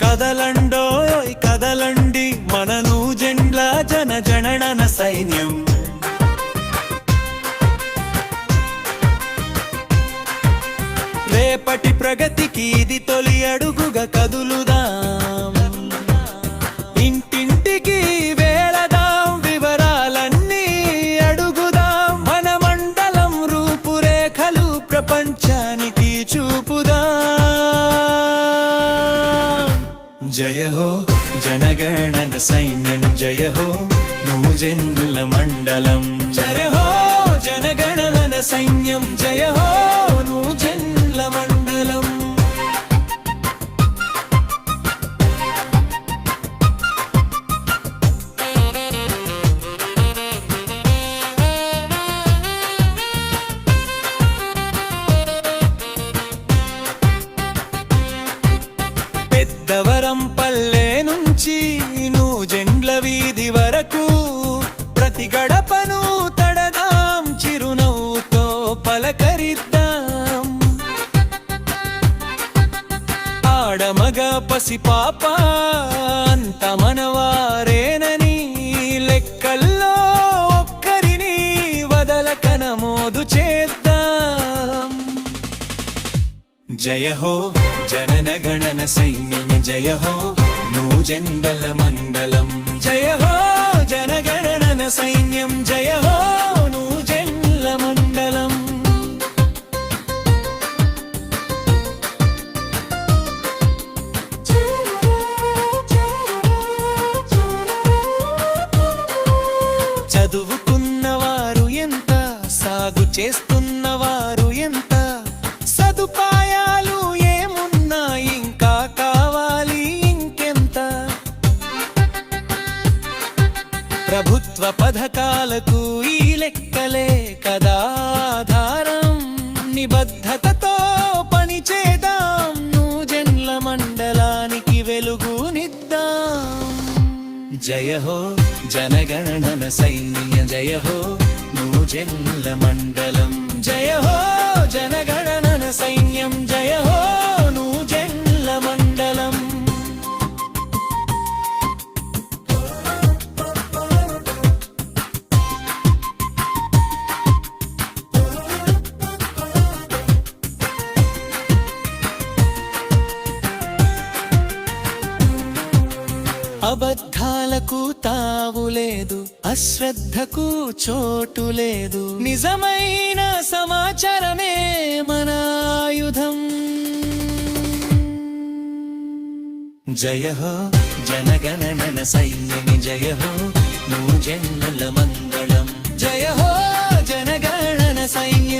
కదలండోయ్ కదలండి మన నూజెండ్ల జనగణన సైన్యం. రేపటి ప్రగతికి ఇది తొలి అడుగుగా కదులుదాం. ఇంటింటికి వేళదాం, వివరాలన్నీ అడుగుదాం. మన మండలం రూపురేఖలు ప్రపంచానికి చూపుదాం. జయ హో జనగణన సైన్యం, జయ హో నూజెండ్ల మండలం. జయ హో జనగణన సైన్యం, జయ హో నూజెండ్ల మండలం. పెద్దవరం పల్లె నుంచి నూజెండ్ల వీధి వరకు ప్రతి గడపను తడదాం, చిరునవ్వుతో పలకరిద్దాం. ఆడమగ పసిపాప అంత మనవారేనని లెక్కల్లో ఒక్కరిని వదలక నమోదు చేద్దాం. జయ హో జనగణన సైన్యం, జయ హో నూజెండ్ల మండలం. జయ హో జనగణన సైన్యం, జయ హో నూజెండ్ల మండలం. చదువుకున్నవారు ఎంత, సాగు చేస్తున్నవారు ఎంత, సదుపాయాలు ఏమున్నా ఇంకా కావాలి ఇంకెంత. ప్రభుత్వ పథకాలకు ఈ లెక్కలే కదా ఆధారం. నిబద్ధతతో పనిచేద్దాం, నూజెండ్ల మండలానికి వెలుగునిద్దాం. జయ హో జనగణన సైన్య, జయ హో నూజెండ్ల మండలం. జయ హో జనగణన సైన్యం, జయ హో నూజెండ్ల మండలం. అబద్ధాలకు తావులేదు, అశ్రద్ధకు చోటు లేదు. నిజమైన సమాచారమే మన ఆయుధం. జయ హో జనగణన సైన్యం, జయ హో నూజెండ్ల మండలం. జయ హో జనగణన సైన్యం.